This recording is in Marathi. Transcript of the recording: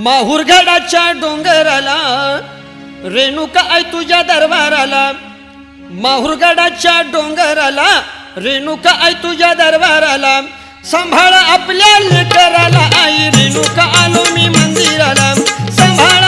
माहुरगडाच्या डोंगराला रेणुका आई तुझ्या दरबाराला, माहुरगडाच्या डोंगराला रेणुका आई तुझ्या दरबाराला, सांभाळ आपल्या लेकराला आई रेणुका आलो मी मंदिराला, सांभाळ